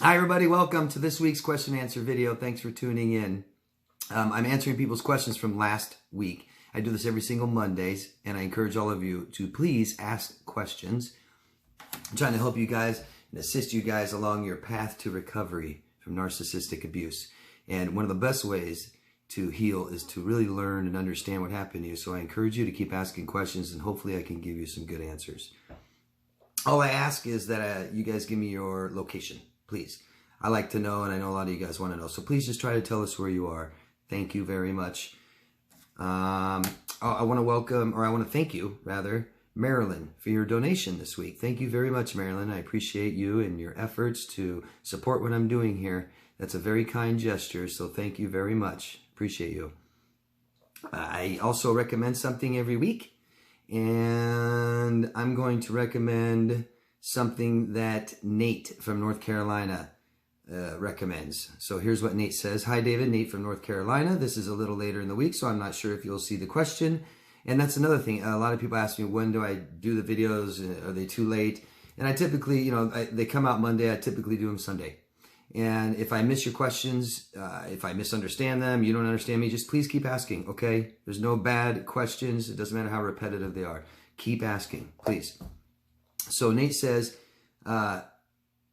Hi everybody, welcome to this week's question and answer video. Thanks for tuning in. I'm answering people's questions from last week. I do this every single Mondays, and I encourage all of you to please ask questions. I'm trying to help you guys and assist you guys along your path to recovery from narcissistic abuse. And one of the best ways to heal is to really learn and understand what happened to you. So I encourage you to keep asking questions, and hopefully I can give you some good answers. All I ask is that you guys give me your location. Please. I like to know, and I know a lot of you guys want to know. So please just try to tell us where you are. Thank you very much. I want to thank you, rather, Marilyn, for your donation this week. Thank you very much, Marilyn. I appreciate you and your efforts to support what I'm doing here. That's a very kind gesture, so thank you very much. Appreciate you. I also recommend something every week, and I'm going to recommend something that Nate from North Carolina recommends. So here's what Nate says. Hi, David. Nate from North Carolina. This is a little later in the week, so I'm not sure if you'll see the question. And that's another thing. A lot of people ask me, when do I do the videos? Are they too late? And I typically, they come out Monday. I typically do them Sunday. And if I miss your questions, if I misunderstand them, you don't understand me, just please keep asking, okay? There's no bad questions. It doesn't matter how repetitive they are. Keep asking, please. So Nate says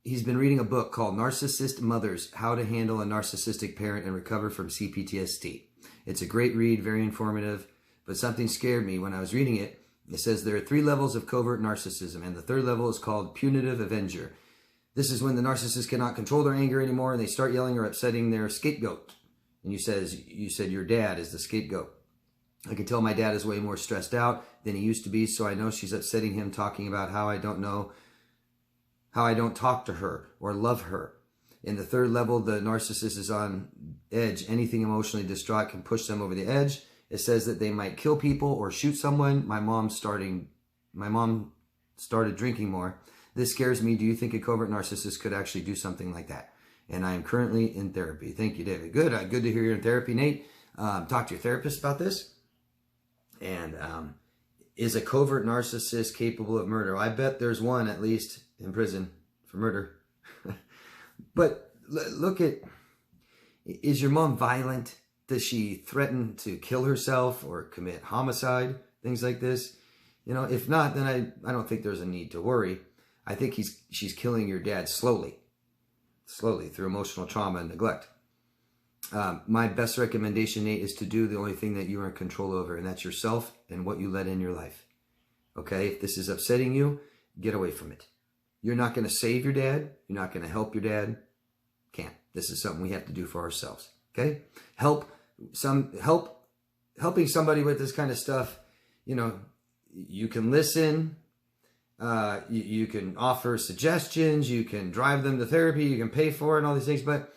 he's been reading a book called Narcissist Mothers, How to Handle a Narcissistic Parent and Recover from C-PTSD. It's a great read, very informative, but something scared me when I was reading it. It says there are 3 levels of covert narcissism, and the 3rd level is called punitive avenger. This is when the narcissist cannot control their anger anymore and they start yelling or upsetting their scapegoat. And you said your dad is the scapegoat. I can tell my dad is way more stressed out than he used to be, so I know she's upsetting him, talking about how I don't talk to her or love her. In the 3rd level, the narcissist is on edge. Anything emotionally distraught can push them over the edge. It says that they might kill people or shoot someone. My mom started drinking more. This scares me. Do you think a covert narcissist could actually do something like that? And I am currently in therapy. Thank you, David. Good. Good to hear you're in therapy, Nate. Talk to your therapist about this. And is a covert narcissist capable of murder? I bet there's one at least in prison for murder. But look at, is your mom violent? Does she threaten to kill herself or commit homicide? Things like this? If not, then I don't think there's a need to worry. I think she's killing your dad slowly through emotional trauma and neglect. My best recommendation, Nate, is to do the only thing that you are in control over, and that's yourself and what you let in your life. Okay? If this is upsetting you, get away from it. You're not going to save your dad. You're not going to help your dad. Can't. This is something we have to do for ourselves. Okay? Helping somebody with this kind of stuff, you can listen. You can offer suggestions. You can drive them to therapy. You can pay for it and all these things, but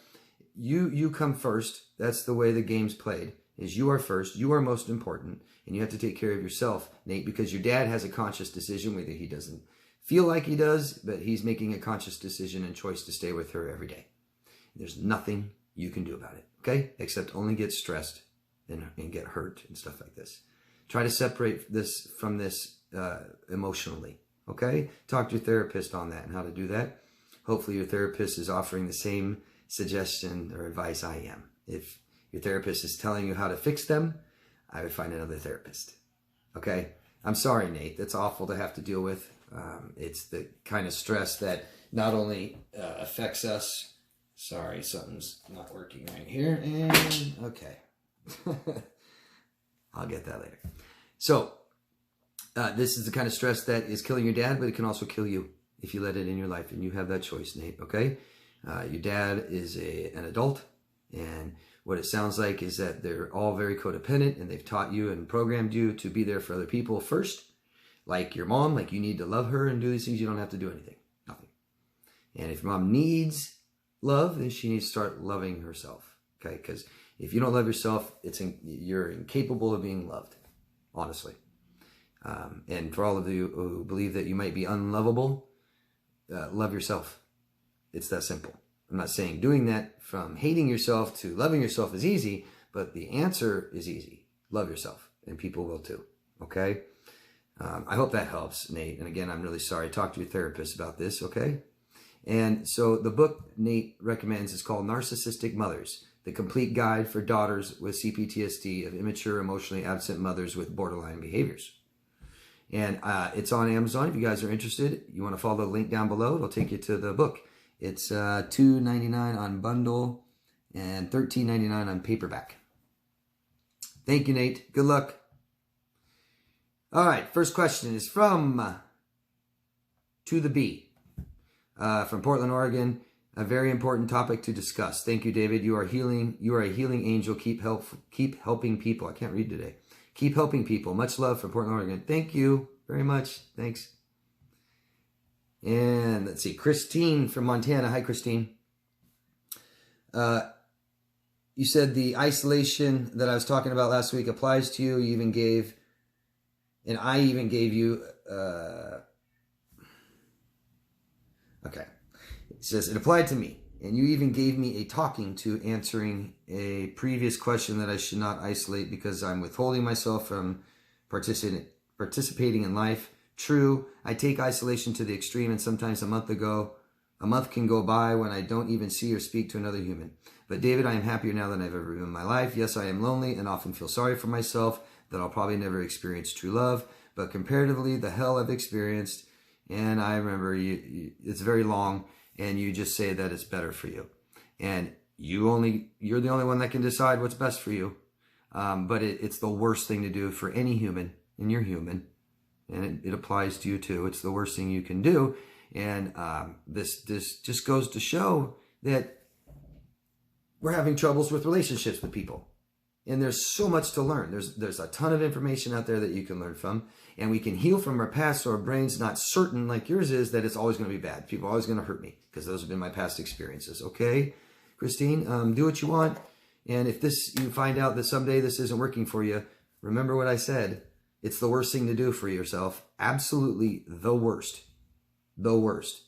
you come first. That's the way the game's played, is you are first. You are most important, and you have to take care of yourself, Nate, because your dad has a conscious decision, whether he doesn't feel like he does, but he's making a conscious decision and choice to stay with her every day. There's nothing you can do about it, okay? Except only get stressed and get hurt and stuff like this. Try to separate this from this emotionally, okay? Talk to your therapist on that and how to do that. Hopefully your therapist is offering the same suggestion or advice I am. If your therapist is telling you how to fix them, I would find another therapist. Okay? I'm sorry, Nate. That's awful to have to deal with. It's the kind of stress that not only affects us. Sorry, something's not working right here. And okay. I'll get that later. So, this is the kind of stress that is killing your dad, but it can also kill you if you let it in your life, and you have that choice, Nate, okay? Your dad is an adult, and what it sounds like is that they're all very codependent, and they've taught you and programmed you to be there for other people first, like your mom, like you need to love her and do these things. You don't have to do anything, nothing. And if your mom needs love, then she needs to start loving herself, okay? Because if you don't love yourself, you're incapable of being loved, honestly. And for all of you who believe that you might be unlovable, love yourself. It's that simple. I'm not saying doing that from hating yourself to loving yourself is easy, but the answer is easy. Love yourself, and people will too, okay? I hope that helps, Nate. And again, I'm really sorry. Talk to your therapist about this, okay? And so the book Nate recommends is called Narcissistic Mothers, The Complete Guide for Daughters with C-PTSD of Immature, Emotionally Absent Mothers with Borderline Behaviors. And it's on Amazon. If you guys are interested, you want to follow the link down below. It'll take you to the book. It's $2.99 on bundle and $13.99 on paperback. Thank you, Nate. Good luck. All right, first question is from To The B. From Portland, Oregon. A very important topic to discuss. Thank you, David. You are healing. You are a healing angel. Keep helping people. I can't read today. Keep helping people. Much love from Portland, Oregon. Thank you very much. Thanks. And let's see, Christine from Montana. Hi, Christine. You said the isolation that I was talking about last week applies to you. You even gave, and I even gave you. Okay. It says, it applied to me, and you even gave me a talking to answering a previous question that I should not isolate because I'm withholding myself from participating in life. True, I take isolation to the extreme, and sometimes a month can go by when I don't even see or speak to another human. But David, I am happier now than I've ever been in my life. Yes, I am lonely and often feel sorry for myself that I'll probably never experience true love, but comparatively, the hell I've experienced, and I remember it's very long, and you just say that it's better for you. And you're the only one that can decide what's best for you. But it's the worst thing to do for any human, and you're human. And it applies to you too. It's the worst thing you can do. And this just goes to show that we're having troubles with relationships with people. And there's so much to learn. There's a ton of information out there that you can learn from. And we can heal from our past so our brain's not certain, like yours is, that it's always going to be bad. People are always going to hurt me because those have been my past experiences. Okay, Christine, do what you want. And if you find out that someday this isn't working for you, remember what I said. It's the worst thing to do for yourself. Absolutely the worst. The worst.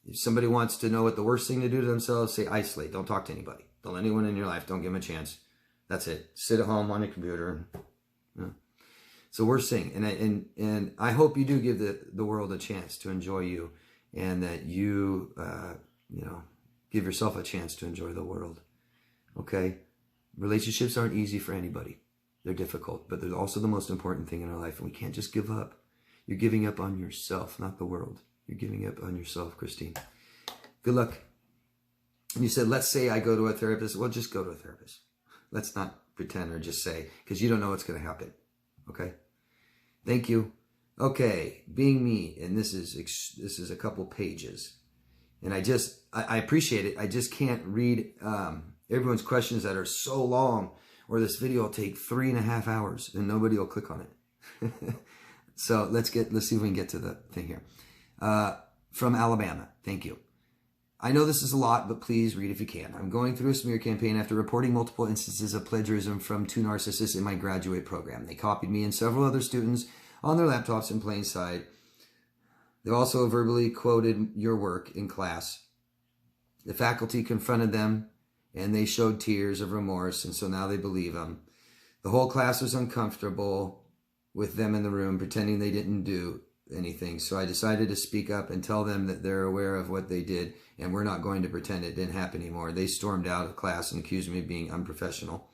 If somebody wants to know what the worst thing to do to themselves, say isolate. Don't talk to anybody. Don't let anyone in your life. Don't give them a chance. That's it. Sit at home on your computer. It's the worst thing. And I hope you do give the world a chance to enjoy you, and that you, give yourself a chance to enjoy the world. Okay? Relationships aren't easy for anybody. They're difficult, but they're also the most important thing in our life, and we can't just give up. You're giving up on yourself, not the world. You're giving up on yourself, Christine. Good luck. And you said, let's say I go to a therapist. Well, just go to a therapist. Let's not pretend or just say, because you don't know what's going to happen. Okay? Thank you. Okay, being me, and this is a couple pages. And I appreciate it. I just can't read everyone's questions that are so long, or this video will take 3.5 hours and nobody will click on it. So let's see if we can get to the thing here. From Alabama, thank you. I know this is a lot, but please read if you can. I'm going through a smear campaign after reporting multiple instances of plagiarism from 2 narcissists in my graduate program. They copied me and several other students on their laptops in plain sight. They also verbally quoted your work in class. The faculty confronted them, and they showed tears of remorse, and so now they believe them. The whole class was uncomfortable with them in the room, pretending they didn't do anything. So I decided to speak up and tell them that they're aware of what they did, and we're not going to pretend it didn't happen anymore. They stormed out of class and accused me of being unprofessional.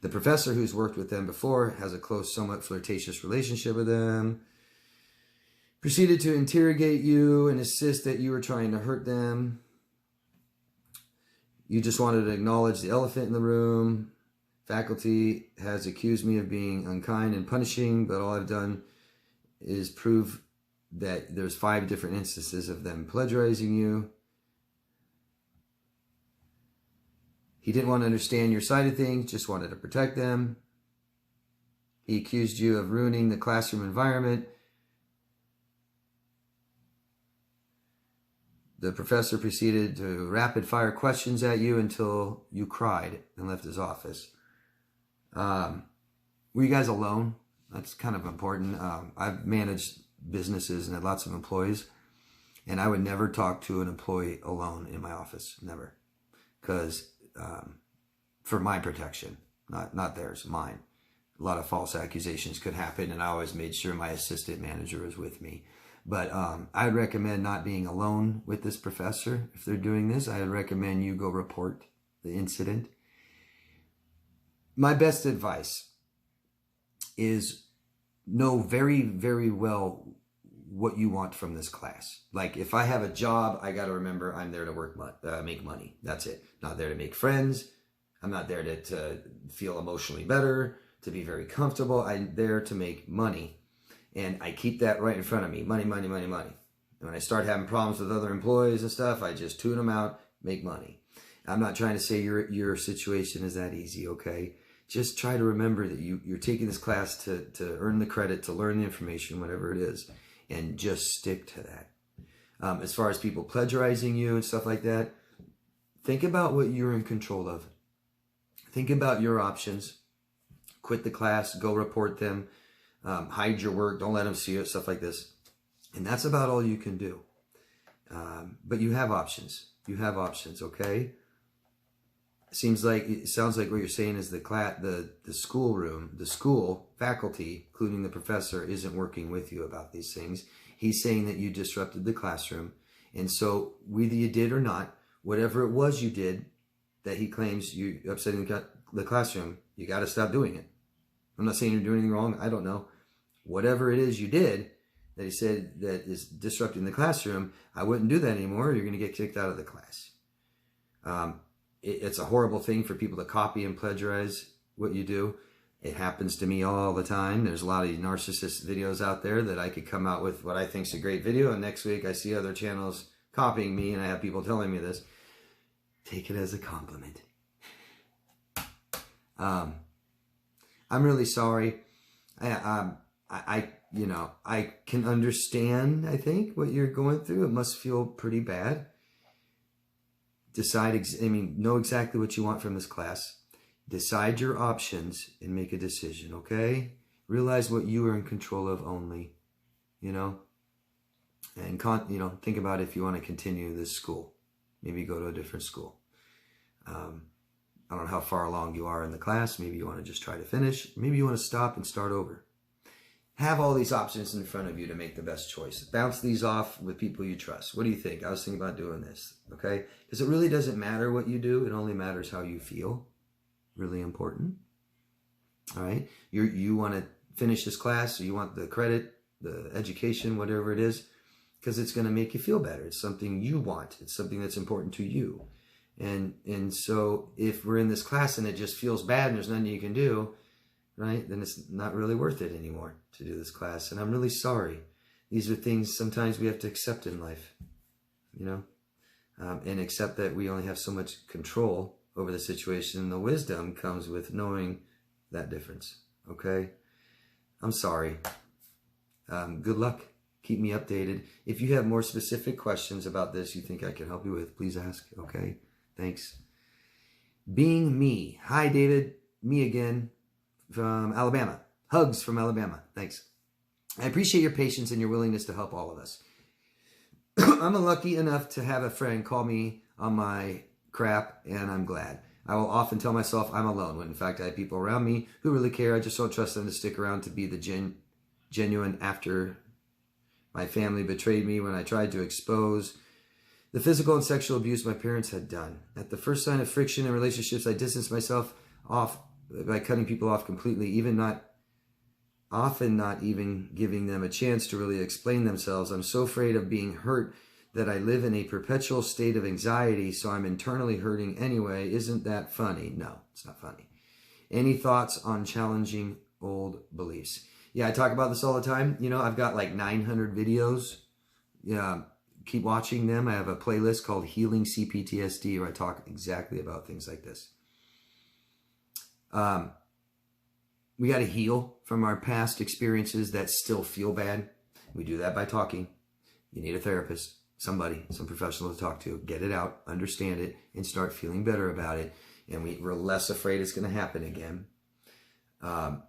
The professor who's worked with them before has a close, somewhat flirtatious relationship with them. Proceeded to interrogate you and insist that you were trying to hurt them. You just wanted to acknowledge the elephant in the room. Faculty has accused me of being unkind and punishing, but all I've done is prove that there's 5 different instances of them plagiarizing you. He didn't want to understand your side of things, just wanted to protect them. He accused you of ruining the classroom environment. The professor proceeded to rapid fire questions at you until you cried and left his office. Were you guys alone? That's kind of important. I've managed businesses and had lots of employees, and I would never talk to an employee alone in my office. Never. Because for my protection, not theirs, mine. A lot of false accusations could happen, and I always made sure my assistant manager was with me. But I'd recommend not being alone with this professor. If they're doing this, I would recommend you go report the incident. My best advice is know very, very well what you want from this class. Like, if I have a job, I got to remember I'm there to make money. That's it. Not there to make friends. I'm not there to feel emotionally better, to be very comfortable. I'm there to make money. And I keep that right in front of me. Money, money, money, money. And when I start having problems with other employees and stuff, I just tune them out, make money. I'm not trying to say your situation is that easy, okay? Just try to remember that you're taking this class to earn the credit, to learn the information, whatever it is, and just stick to that. As far as people plagiarizing you and stuff like that, think about what you're in control of. Think about your options. Quit the class, go report them, hide your work, don't let them see it, stuff like this. And that's about all you can do. But you have options. You have options, okay? It sounds like what you're saying is the schoolroom, the school faculty, including the professor, isn't working with you about these things. He's saying that you disrupted the classroom. And so whether you did or not, whatever it was you did that he claims you upsetting the classroom, you got to stop doing it. I'm not saying you're doing anything wrong. I don't know. Whatever it is you did that he said that is disrupting the classroom, I wouldn't do that anymore. You're going to get kicked out of the class. It's a horrible thing for people to copy and plagiarize what you do. It happens to me all the time. There's a lot of narcissist videos out there that I could come out with what I think is a great video, and next week I see other channels copying me, and I have people telling me this. Take it as a compliment. I'm really sorry. I can understand, I think, what you're going through. It must feel pretty bad. Know exactly what you want from this class. Decide your options and make a decision, okay? Realize what you are in control of only, and think about if you want to continue this school. Maybe go to a different school. I don't know how far along you are in the class. Maybe you want to just try to finish. Maybe you want to stop and start over. Have all these options in front of you to make the best choice. Bounce these off with people you trust. What do you think? I was thinking about doing this, okay? Because it really doesn't matter what you do. It only matters how you feel. Really important. All right? You want to finish this class, or you want the credit, the education, whatever it is, because it's going to make you feel better. It's something you want. It's something that's important to you. And so if we're in this class and it just feels bad and there's nothing you can do, right, then it's not really worth it anymore to do this class. And I'm really sorry. These are things sometimes we have to accept in life, and accept that we only have so much control over the situation. And the wisdom comes with knowing that difference, okay? I'm sorry. Good luck. Keep me updated. If you have more specific questions about this you think I can help you with, please ask, okay? Thanks. Being me. Hi, David. Me again. From Alabama. Hugs from Alabama. Thanks. I appreciate your patience and your willingness to help all of us. I'm lucky enough to have a friend call me on my crap, and I'm glad. I will often tell myself I'm alone, when in fact I have people around me who really care. I just don't trust them to stick around to be the genuine after my family betrayed me when I tried to expose the physical and sexual abuse my parents had done. At the first sign of friction in relationships, I distanced myself off by cutting people off completely, often not even giving them a chance to really explain themselves. I'm so afraid of being hurt that I live in a perpetual state of anxiety, so I'm internally hurting anyway. Isn't that funny? No, it's not funny. Any thoughts on challenging old beliefs? Yeah, I talk about this all the time. I've got like 900 videos. Yeah, keep watching them. I have a playlist called Healing C-PTSD where I talk exactly about things like this. We got to heal from our past experiences that still feel bad. We do that by talking. You need a therapist, somebody, some professional to talk to. Get it out, understand it, and start feeling better about it. And we're less afraid it's going to happen again.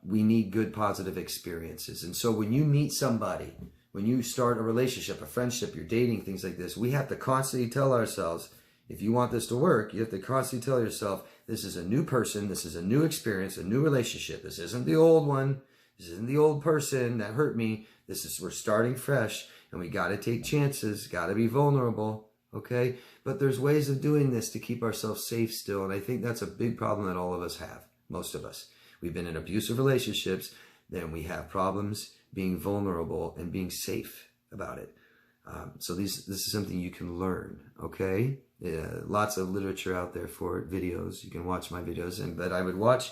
We need good, positive experiences. And so when you meet somebody, when you start a relationship, a friendship, you're dating, things like this, we have to constantly tell ourselves, if you want this to work, you have to constantly tell yourself, this is a new person, this is a new experience, a new relationship. This isn't the old one. This isn't the old person that hurt me. We're starting fresh, and we got to take chances, got to be vulnerable, okay? But there's ways of doing this to keep ourselves safe still, and I think that's a big problem that all of us have, most of us. We've been in abusive relationships, then we have problems being vulnerable and being safe about it. So this is something you can learn, okay? Lots of literature out there for it, videos. You can watch my videos, but I would watch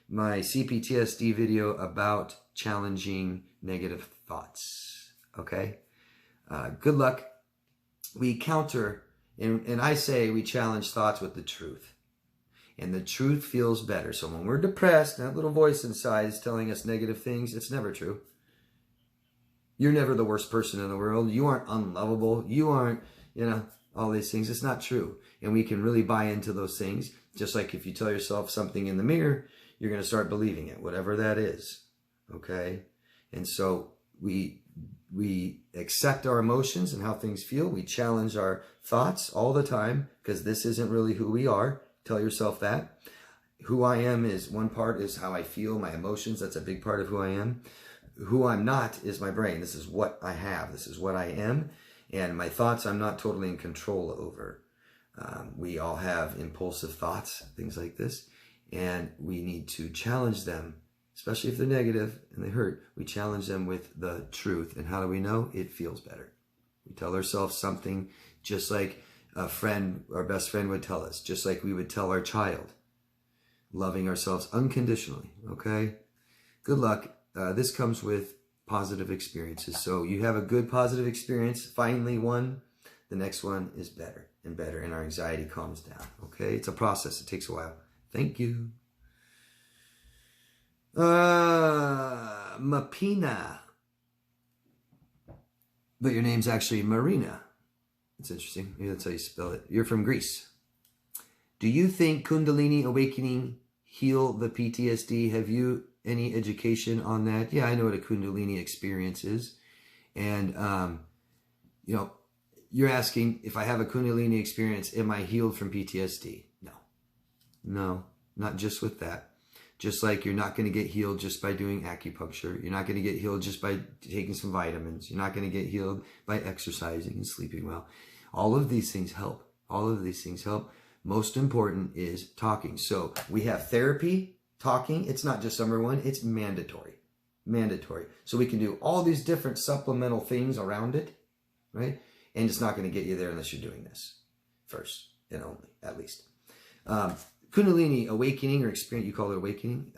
my CPTSD video about challenging negative thoughts, okay? Good luck. We counter, and I say we challenge thoughts with the truth. And the truth feels better. So when we're depressed, that little voice inside is telling us negative things. It's never true. You're never the worst person in the world. You aren't unlovable. You aren't, all these things. It's not true. And we can really buy into those things. Just like if you tell yourself something in the mirror, you're going to start believing it, whatever that is. Okay? And so we accept our emotions and how things feel. We challenge our thoughts all the time because this isn't really who we are. Tell yourself that. Who I am is one part is how I feel, my emotions. That's a big part of who I am. Who I'm not is my brain. This is what I have. This is what I am. And my thoughts, I'm not totally in control over. We all have impulsive thoughts, things like this. And we need to challenge them, especially if they're negative and they hurt. We challenge them with the truth. And how do we know? It feels better. We tell ourselves something just like a friend, our best friend would tell us, just like we would tell our child. Loving ourselves unconditionally, okay? Good luck. This comes with positive experiences. So you have a good positive experience, finally one, the next one is better and better, and our anxiety calms down, okay? It's a process. It takes a while. Thank you. Mapina. But your name's actually Marina. It's interesting. Maybe that's how you spell it. You're from Greece. Do you think Kundalini awakening heal the PTSD? Have you any education on that? Yeah, I know what a Kundalini experience is. And, you're asking if I have a Kundalini experience, am I healed from PTSD? No, not just with that. Just like you're not going to get healed just by doing acupuncture. You're not going to get healed just by taking some vitamins. You're not going to get healed by exercising and sleeping well. All of these things help. All of these things help. Most important is talking. So we have therapy, talking. It's not just number one. It's mandatory. Mandatory. So we can do all these different supplemental things around it, right? And it's not going to get you there unless you're doing this first and only, at least. Kundalini awakening or experience, you call it awakening,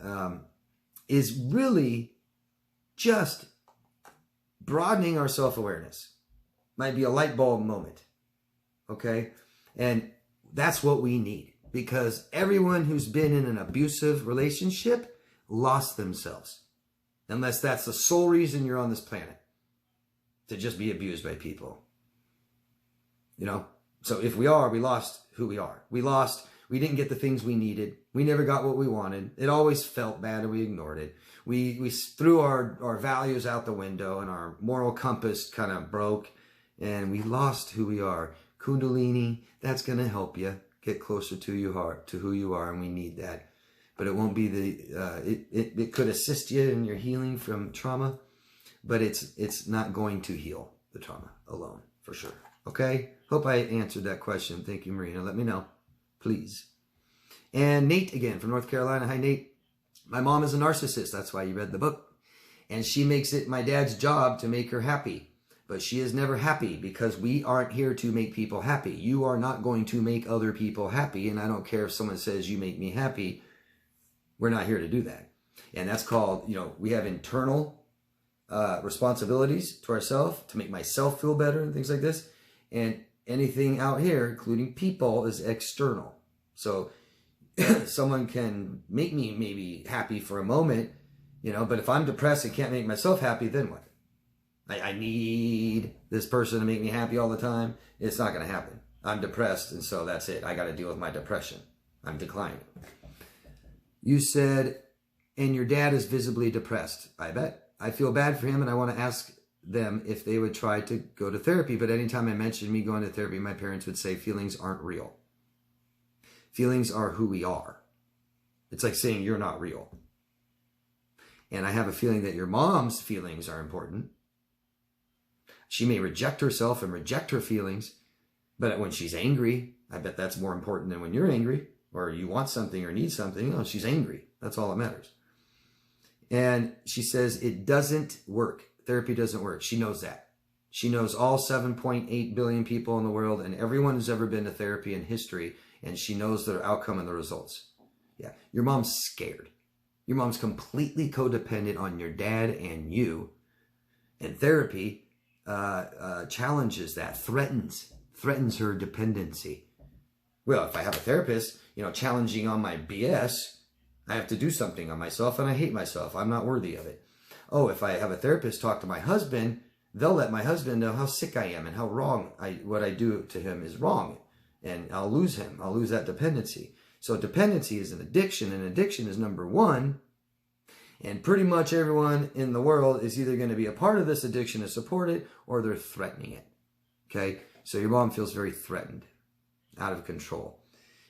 is really just broadening our self-awareness. Might be a light bulb moment, okay? And that's what we need, because everyone who's been in an abusive relationship lost themselves, unless that's the sole reason you're on this planet, to just be abused by people. So if we lost who we are. We didn't get the things we needed. We never got what we wanted. It always felt bad and we ignored it. We threw our values out the window and our moral compass kind of broke and we lost who we are. Kundalini, that's going to help you get closer to who you are, and we need that. But it won't be it could assist you in your healing from trauma, but it's not going to heal the trauma alone, for sure. Okay? Hope I answered that question. Thank you, Marina. Let me know, please. And Nate again from North Carolina. Hi, Nate. My mom is a narcissist. That's why you read the book. And she makes it my dad's job to make her happy. But she is never happy because we aren't here to make people happy. You are not going to make other people happy. And I don't care if someone says you make me happy. We're not here to do that. And that's called, we have internal responsibilities to ourselves to make myself feel better and things like this. And anything out here, including people, is external. So someone can make me maybe happy for a moment, but if I'm depressed and can't make myself happy, then what? I need this person to make me happy all the time. It's not going to happen. I'm depressed, and so that's it. I got to deal with my depression. I'm declining. You said, and your dad is visibly depressed. I bet. I feel bad for him, and I want to ask them if they would try to go to therapy. But anytime I mentioned me going to therapy, my parents would say feelings aren't real. Feelings are who we are. It's like saying you're not real. And I have a feeling that your mom's feelings are important. She may reject herself and reject her feelings, but when she's angry, I bet that's more important than when you're angry or you want something or need something. No, she's angry. That's all that matters. And she says it doesn't work. Therapy doesn't work. She knows that. She knows all 7.8 billion people in the world and everyone who's ever been to therapy in history, and she knows their outcome and the results. Yeah, your mom's scared. Your mom's completely codependent on your dad and you. And therapy challenges that, threatens her dependency. Well, if I have a therapist, challenging on my BS, I have to do something on myself and I hate myself. I'm not worthy of it. Oh, if I have a therapist talk to my husband, they'll let my husband know how sick I am and how wrong what I do to him is wrong. And I'll lose him. I'll lose that dependency. So dependency is an addiction, and addiction is number one. And pretty much everyone in the world is either going to be a part of this addiction to support it, or they're threatening it. Okay? So your mom feels very threatened, out of control.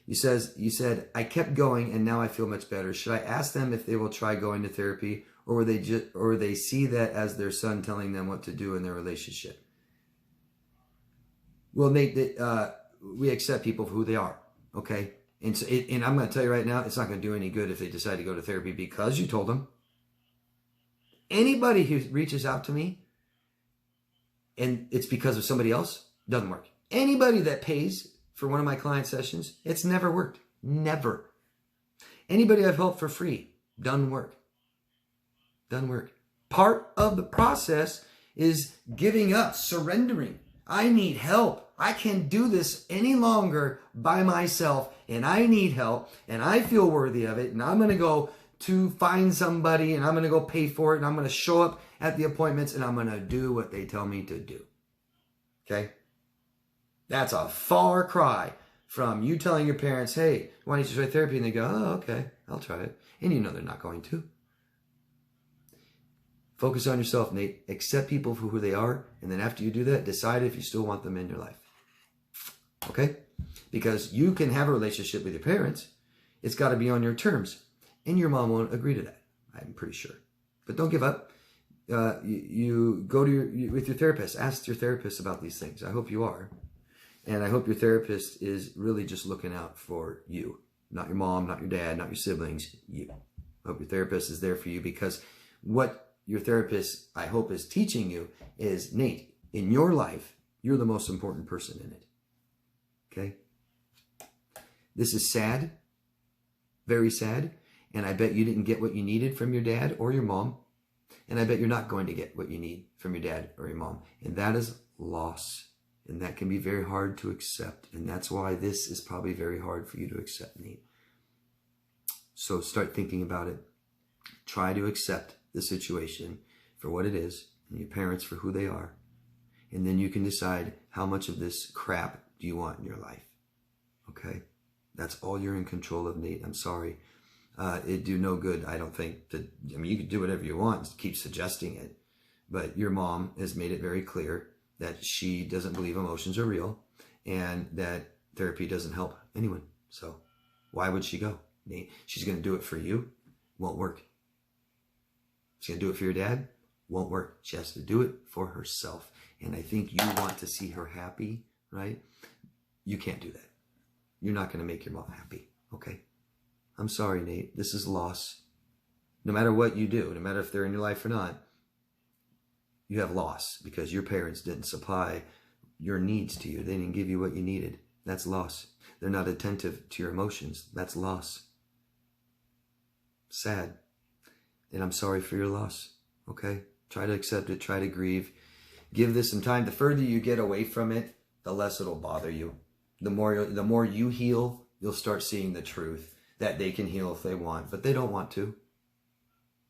You said, I kept going and now I feel much better. Should I ask them if they will try going to therapy, or will they see that as their son telling them what to do in their relationship? Well, Nate, we accept people for who they are. Okay? And I'm going to tell you right now, it's not going to do any good if they decide to go to therapy because you told them. Anybody who reaches out to me and it's because of somebody else, doesn't work. Anybody that pays for one of my client sessions, it's never worked. Never. Anybody I've helped for free, doesn't work. Doesn't work. Part of the process is giving up, surrendering. I need help. I can't do this any longer by myself, and I need help, and I feel worthy of it, and I'm going to go to find somebody, and I'm going to go pay for it, and I'm going to show up at the appointments, and I'm going to do what they tell me to do. Okay? That's a far cry from you telling your parents, hey, why don't you try therapy? And they go, oh, okay, I'll try it. And you know they're not going to. Focus on yourself, Nate. Accept people for who they are. And then after you do that, decide if you still want them in your life. Okay? Because you can have a relationship with your parents. It's got to be on your terms. And your mom won't agree to that. I'm pretty sure. But don't give up. You go to with your therapist. Ask your therapist about these things. I hope you are. And I hope your therapist is really just looking out for you. Not your mom, not your dad, not your siblings. You. I hope your therapist is there for you, because what your therapist, I hope, is teaching you is, Nate, in your life, you're the most important person in it. Okay? This is sad. Very sad. And I bet you didn't get what you needed from your dad or your mom. And I bet you're not going to get what you need from your dad or your mom. And that is loss. And that can be very hard to accept. And that's why this is probably very hard for you to accept, Nate. So start thinking about it. Try to accept the situation for what it is, and your parents for who they are. And then you can decide how much of this crap do you want in your life. Okay? That's all you're in control of, Nate. I'm sorry. It'd do no good, I don't think. You can do whatever you want, keep suggesting it. But your mom has made it very clear that she doesn't believe emotions are real, and that therapy doesn't help anyone. So why would she go, Nate? She's going to do it for you. Won't work. She's going to do it for your dad. Won't work. She has to do it for herself. And I think you want to see her happy, right? You can't do that. You're not going to make your mom happy. Okay? I'm sorry, Nate. This is loss. No matter what you do, no matter if they're in your life or not, you have loss because your parents didn't supply your needs to you. They didn't give you what you needed. That's loss. They're not attentive to your emotions. That's loss. Sad. And I'm sorry for your loss. Okay? Try to accept it. Try to grieve. Give this some time. The further you get away from it, the less it'll bother you. The more you heal, you'll start seeing the truth that they can heal if they want, but they don't want to.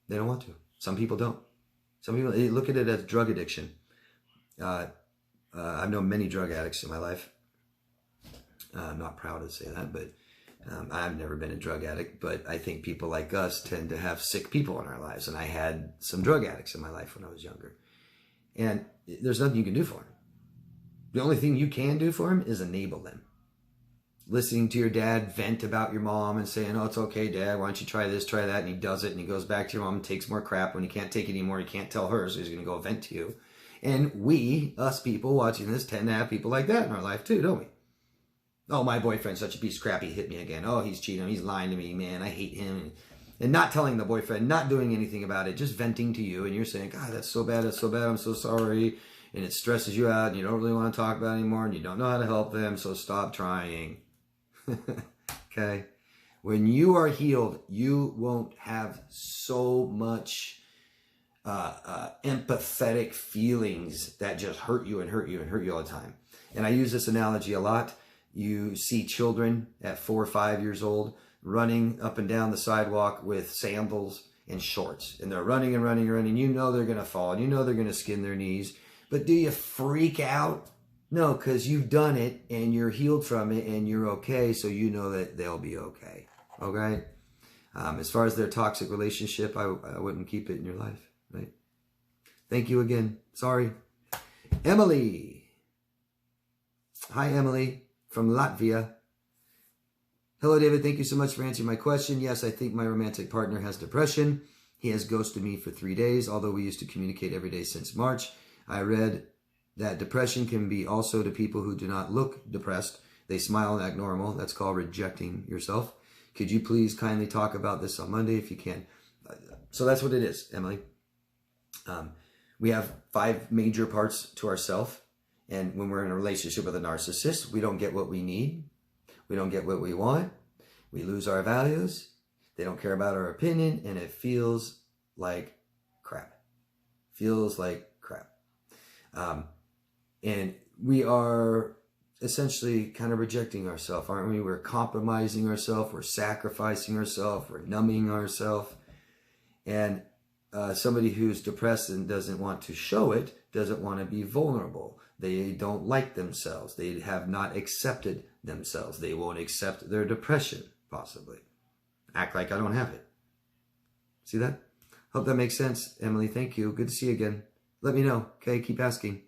They don't want to. Some people don't. Some people look at it as drug addiction. I've known many drug addicts in my life. I'm not proud to say that, but I've never been a drug addict. But I think people like us tend to have sick people in our lives. And I had some drug addicts in my life when I was younger. And there's nothing you can do for them. The only thing you can do for them is enable them. Listening to your dad vent about your mom and saying, oh, it's okay, Dad, why don't you try this, try that, and he does it, and he goes back to your mom and takes more crap. When he can't take it anymore, he can't tell her, so he's going to go vent to you. And we, us people watching this, tend to have people like that in our life too, don't we? Oh, my boyfriend's such a piece of crap, he hit me again. Oh, he's cheating, he's lying to me, man, I hate him. And not telling the boyfriend, not doing anything about it, just venting to you. And you're saying, God, that's so bad, I'm so sorry. And it stresses you out, and you don't really want to talk about it anymore, and you don't know how to help them, so stop trying. Okay? When you are healed, you won't have so much empathetic feelings that just hurt you and hurt you and hurt you all the time. And I use this analogy a lot. You see children at 4 or 5 years old running up and down the sidewalk with sandals and shorts. And they're running and running and running. You know they're going to fall. And you know they're going to skin their knees. But do you freak out? No, because you've done it and you're healed from it and you're okay. So you know that they'll be okay. Okay? As far as their toxic relationship, I wouldn't keep it in your life. Right? Thank you again. Sorry. Emily. Hi, Emily from Latvia. Hello, David. Thank you so much for answering my question. Yes, I think my romantic partner has depression. He has ghosted me for 3 days, although we used to communicate every day since March. I read that depression can be also to people who do not look depressed. They smile and act normal. That's called rejecting yourself. Could you please kindly talk about this on Monday if you can? So that's what it is, Emily. We have 5 major parts to ourself. And when we're in a relationship with a narcissist, we don't get what we need. We don't get what we want. We lose our values. They don't care about our opinion. And it feels like crap. Feels like crap. And we are essentially kind of rejecting ourselves, aren't we? We're compromising ourselves. We're sacrificing ourselves. We're numbing ourselves. And somebody who's depressed and doesn't want to show it doesn't want to be vulnerable. They don't like themselves. They have not accepted themselves. They won't accept their depression, possibly. Act like I don't have it. See that? Hope that makes sense, Emily. Thank you. Good to see you again. Let me know. Okay, keep asking.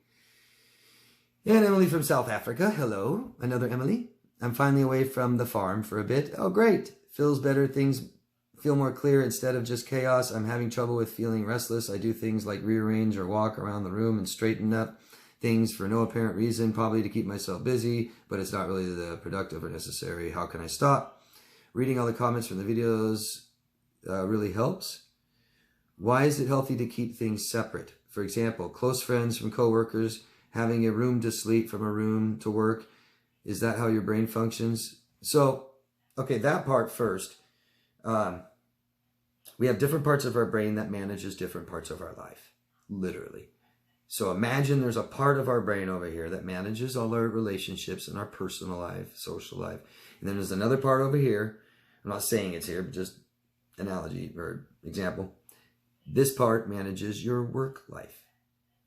And Emily from South Africa. Hello. Another Emily. I'm finally away from the farm for a bit. Oh, great. Feels better. Things feel more clear instead of just chaos. I'm having trouble with feeling restless. I do things like rearrange or walk around the room and straighten up things for no apparent reason, probably to keep myself busy, but it's not really the productive or necessary. How can I stop? Reading all the comments from the videos really helps. Why is it healthy to keep things separate? For example, close friends from coworkers, having a room to sleep from a room to work. Is that how your brain functions? So, okay, that part first. We have different parts of our brain that manages different parts of our life, literally. So imagine there's a part of our brain over here that manages all our relationships and our personal life, social life. And then there's another part over here. I'm not saying it's here, but just analogy or example. This part manages your work life,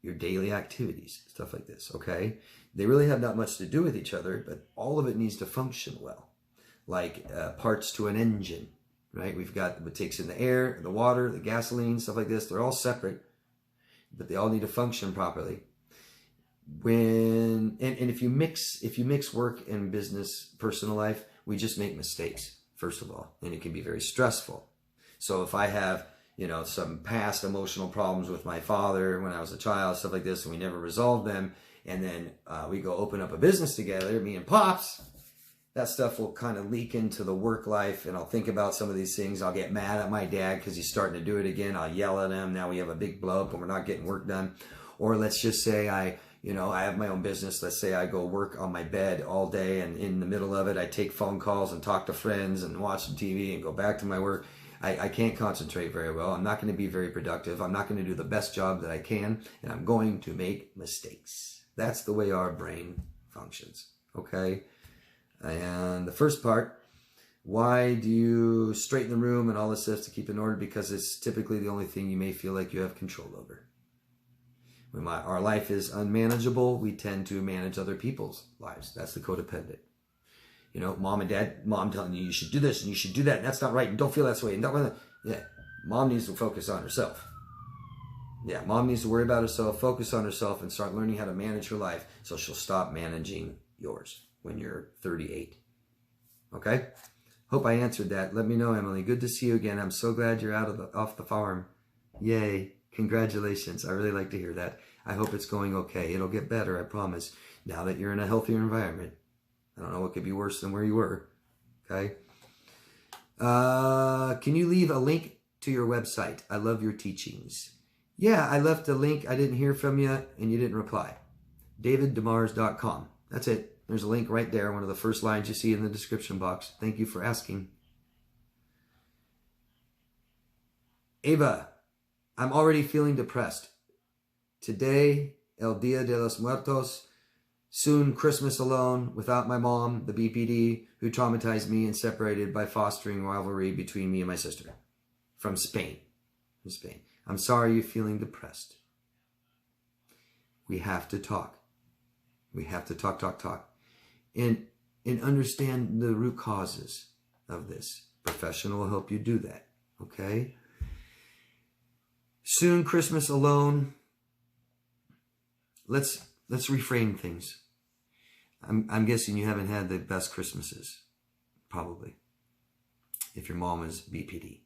your daily activities, stuff like this, okay? They really have not much to do with each other, but all of it needs to function well. Like parts to an engine, right? We've got what takes in the air, the water, the gasoline, stuff like this. They're all separate, but they all need to function properly. And if you mix work and business, personal life, we just make mistakes, first of all, and it can be very stressful. So if I have, some past emotional problems with my father when I was a child, stuff like this, and we never resolved them, and then we go open up a business together, me and Pops, that stuff will kind of leak into the work life, and I'll think about some of these things. I'll get mad at my dad because he's starting to do it again. I'll yell at him. Now we have a big blow up and we're not getting work done. Or let's just say I have my own business. Let's say I go work on my bed all day, and in the middle of it, I take phone calls and talk to friends and watch some TV and go back to my work. I can't concentrate very well. I'm not going to be very productive. I'm not going to do the best job that I can, and I'm going to make mistakes. That's the way our brain functions, okay? And the first part, why do you straighten the room and all this stuff to keep it in order? Because it's typically the only thing you may feel like you have control over. When our life is unmanageable, we tend to manage other people's lives. That's the codependent. Mom telling you should do this and you should do that, and that's not right, and don't feel that way. And mom needs to focus on herself. Yeah, mom needs to worry about herself, focus on herself, and start learning how to manage her life so she'll stop managing yours when you're 38. Okay? Hope I answered that. Let me know, Emily. Good to see you again. I'm so glad you're off the farm. Yay. Congratulations. I really like to hear that. I hope it's going okay. It'll get better, I promise. Now that you're in a healthier environment. I don't know what could be worse than where you were. Okay? Can you leave a link to your website? I love your teachings. Yeah, I left a link. I didn't hear from you, and you didn't reply. daviddemars.com. That's it. There's a link right there, one of the first lines you see in the description box. Thank you for asking. Ava, I'm already feeling depressed. Today, El Dia de los Muertos. Soon, Christmas alone, without my mom, the BPD, who traumatized me and separated by fostering rivalry between me and my sister. From Spain. From Spain. I'm sorry you're feeling depressed. We have to talk. We have to talk. And understand the root causes of this. Professional will help you do that. Okay? Soon, Christmas alone. Let's reframe things. I'm guessing you haven't had the best Christmases. Probably. If your mom was BPD.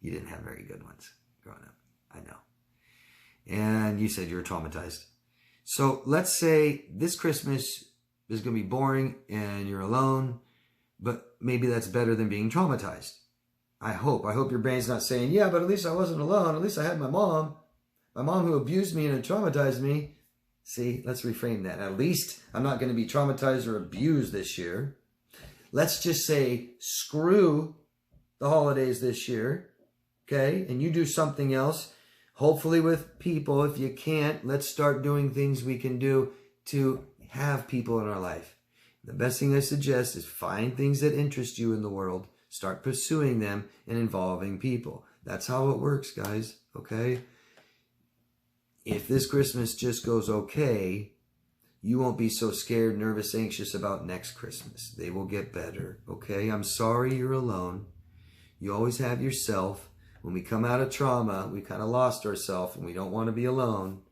You didn't have very good ones growing up. I know. And you said you were traumatized. So let's say this Christmas is going to be boring and you're alone, but maybe that's better than being traumatized. I hope your brain's not saying, yeah, but at least I wasn't alone. At least I had my mom who abused me and traumatized me. See, let's reframe that. At least I'm not going to be traumatized or abused this year. Let's just say, screw the holidays this year. Okay? And you do something else. Hopefully with people. If you can't, let's start doing things we can do to have people in our life. The best thing I suggest is find things that interest you in the world. Start pursuing them and involving people. That's how it works, guys. Okay? If this Christmas just goes okay, you won't be so scared, nervous, anxious about next Christmas. They will get better. Okay? I'm sorry you're alone. You always have yourself. When we come out of trauma, we kind of lost ourselves and we don't want to be alone.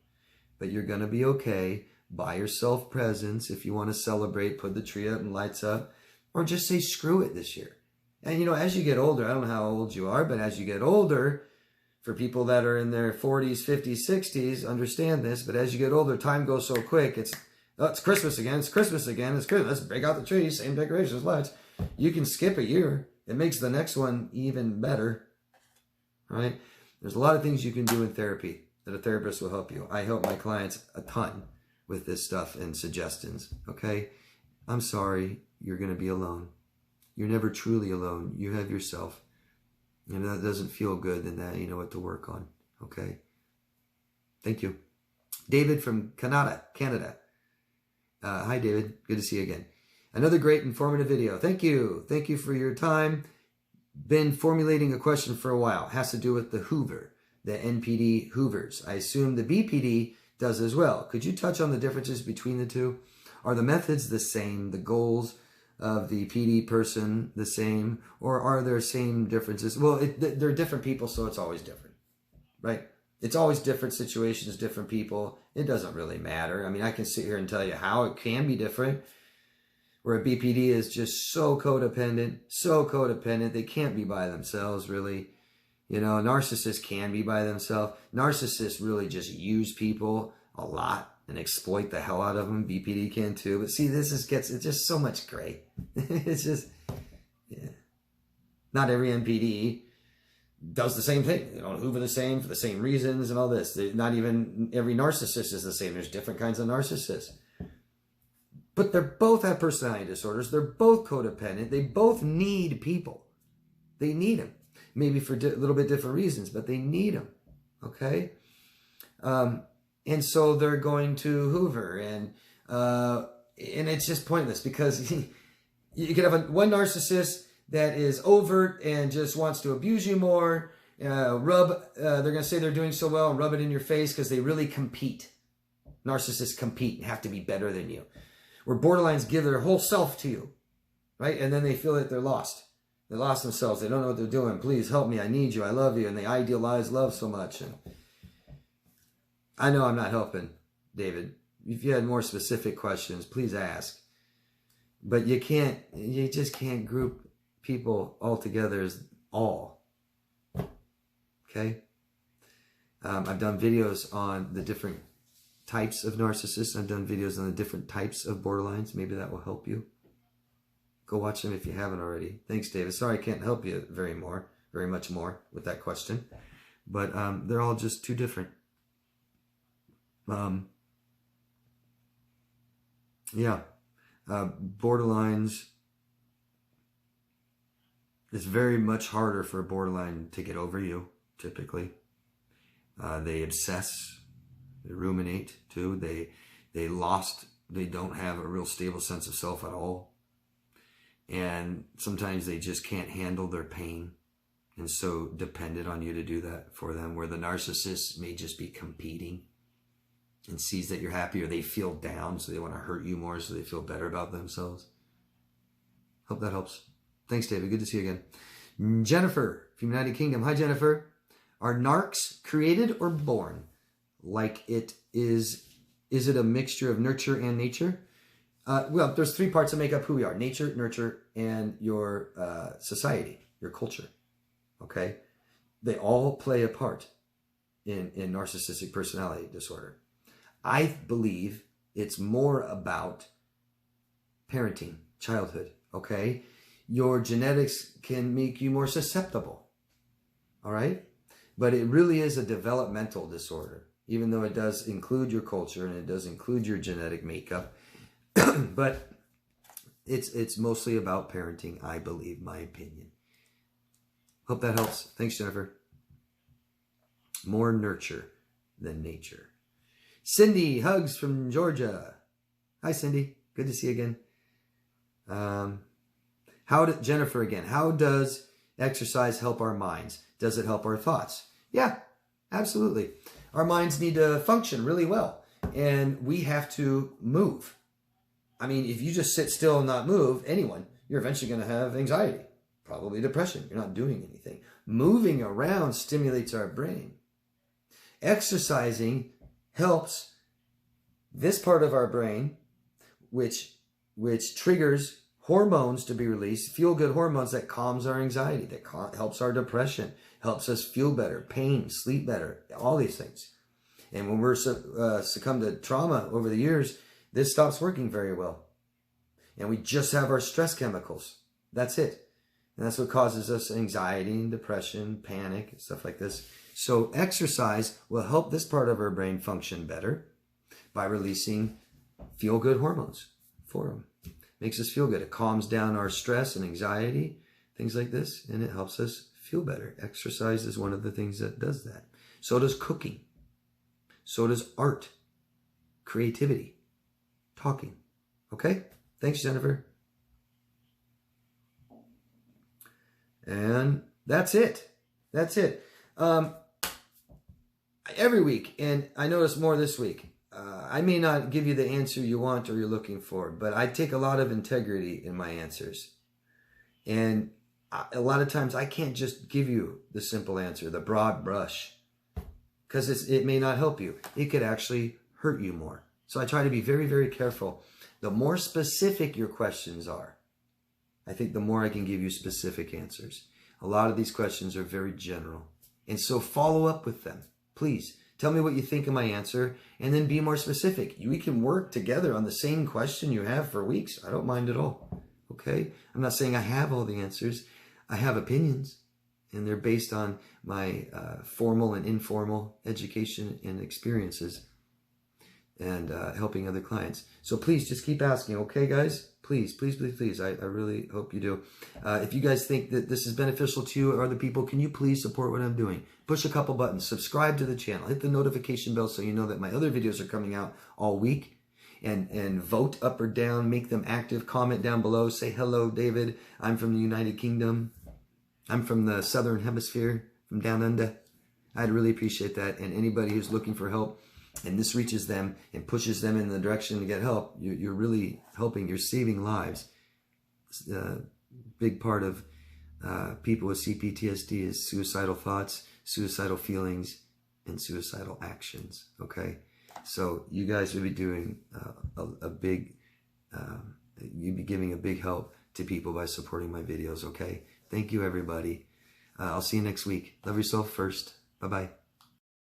But you're going to be okay. Buy yourself presents. If you want to celebrate, put the tree up and lights up. Or just say screw it this year. And as you get older, I don't know how old you are, but as you get older, for people that are in their 40s, 50s, 60s, understand this. But as you get older, time goes so quick. It's Christmas again. It's Christmas again. It's Christmas. Let's break out the tree. Same decorations, lights. You can skip a year. It makes the next one even better. Right? There's a lot of things you can do in therapy that a therapist will help you. I help my clients a ton with this stuff and suggestions. Okay? I'm sorry you're going to be alone. You're never truly alone. You have yourself. And that doesn't feel good, then that you know what to work on. Okay? Thank you. David from Canada. Hi, David. Good to see you again. Another great informative video. Thank you. Thank you for your time. Been formulating a question for a while. It has to do with the Hoover, the NPD Hoovers. I assume the BPD does as well. Could you touch on the differences between the two? Are the methods the same? The goals of the PD person the same? Or are there same differences? Well, they're different people, so it's always different, right? It's always different situations, different people. It doesn't really matter. I mean, I can sit here and tell you how it can be different. Where a BPD is just so codependent, they can't be by themselves, really. A narcissist can be by themselves. Narcissists really just use people a lot and exploit the hell out of them. BPD can too. But see, it's just so much gray. It's just, yeah. Not every NPD does the same thing. They don't hoover the same for the same reasons and all this. Not even every narcissist is the same. There's different kinds of narcissists. But they both have personality disorders. They're both codependent. They both need people. They need them. Maybe for a little bit different reasons, but they need them. Okay? And so they're going to hoover. And it's just pointless because you could have one narcissist that is overt and just wants to abuse you more. They're going to say they're doing so well and rub it in your face because they really compete. Narcissists compete and have to be better than you. Where borderlines give their whole self to you, right? And then they feel that they're lost. They lost themselves. They don't know what they're doing. Please help me. I need you. I love you. And they idealize love so much. And I know I'm not helping, David. If you had more specific questions, please ask. But you just can't group people all together as all. Okay? I've done videos on the different types of narcissists. I've done videos on the different types of borderlines. Maybe that will help you. Go watch them if you haven't already. Thanks, David. Sorry I can't help you very much more with that question. But they're all just too different. Borderlines, it's very much harder for a borderline to get over you, typically. They obsess, they ruminate too. They don't have a real stable sense of self at all. And sometimes they just can't handle their pain and so dependent on you to do that for them, where the narcissist may just be competing and sees that you're happy, or they feel down, so they want to hurt you more so they feel better about themselves. Hope that helps. Thanks, David. Good to see you again. Jennifer from United Kingdom. Hi, Jennifer. Are narcs created or born? Like it is it a mixture of nurture and nature? Well, there's 3 parts that make up who we are: nature, nurture, and your society, your culture. Okay? They all play a part in narcissistic personality disorder. I believe it's more about parenting, childhood, okay? Your genetics can make you more susceptible, all right? But it really is a developmental disorder, even though it does include your culture and it does include your genetic makeup. But it's mostly about parenting, I believe, my opinion. Hope that helps. Thanks, Jennifer. More nurture than nature. Cindy, hugs from Georgia. Hi, Cindy. Good to see you again. Jennifer again. How does exercise help our minds? Does it help our thoughts? Yeah, absolutely. Our minds need to function really well, and we have to move. I mean, if you just sit still and not move, you're eventually going to have anxiety, probably depression. You're not doing anything. Moving around stimulates our brain. Exercising helps this part of our brain, which triggers hormones to be released, feel-good hormones that calms our anxiety, that helps our depression, helps us feel better, pain, sleep better, all these things. And when we're succumb to trauma over the years, this stops working very well. And we just have our stress chemicals. That's it. And that's what causes us anxiety and depression, panic, stuff like this. So exercise will help this part of our brain function better by releasing feel-good hormones for them. Makes us feel good. It calms down our stress and anxiety, things like this, and it helps us feel better. Exercise is one of the things that does that. So does cooking. So does art, creativity, talking. Okay? Thanks, Jennifer. And that's it. That's it. Every week, and I notice more this week, I may not give you the answer you want or you're looking for, but I take a lot of integrity in my answers. And a lot of times I can't just give you the simple answer, the broad brush, because it may not help you. It could actually hurt you more. So I try to be very, very careful. The more specific your questions are, I think the more I can give you specific answers. A lot of these questions are very general. And so follow up with them. Please tell me what you think of my answer and then be more specific. We can work together on the same question you have for weeks. I don't mind at all. Okay? I'm not saying I have all the answers. I have opinions, and they're based on my formal and informal education and experiences and helping other clients. So please just keep asking. Okay, guys? Please, please, please, please. I really hope you do. If you guys think that this is beneficial to you or other people, can you please support what I'm doing? Push a couple buttons. Subscribe to the channel. Hit the notification bell so you know that my other videos are coming out all week. And vote up or down. Make them active. Comment down below. Say, hello, David. I'm from the United Kingdom. I'm from the Southern Hemisphere, from down under. I'd really appreciate that. And anybody who's looking for help, and this reaches them and pushes them in the direction to get help, you're really helping. You're saving lives. A big part of people with C-PTSD is suicidal thoughts, suicidal feelings, and suicidal actions. Okay, so you guys will be doing you'd be giving a big help to people by supporting my videos. Okay, thank you, everybody. I'll see you next week. Love yourself first. Bye-bye.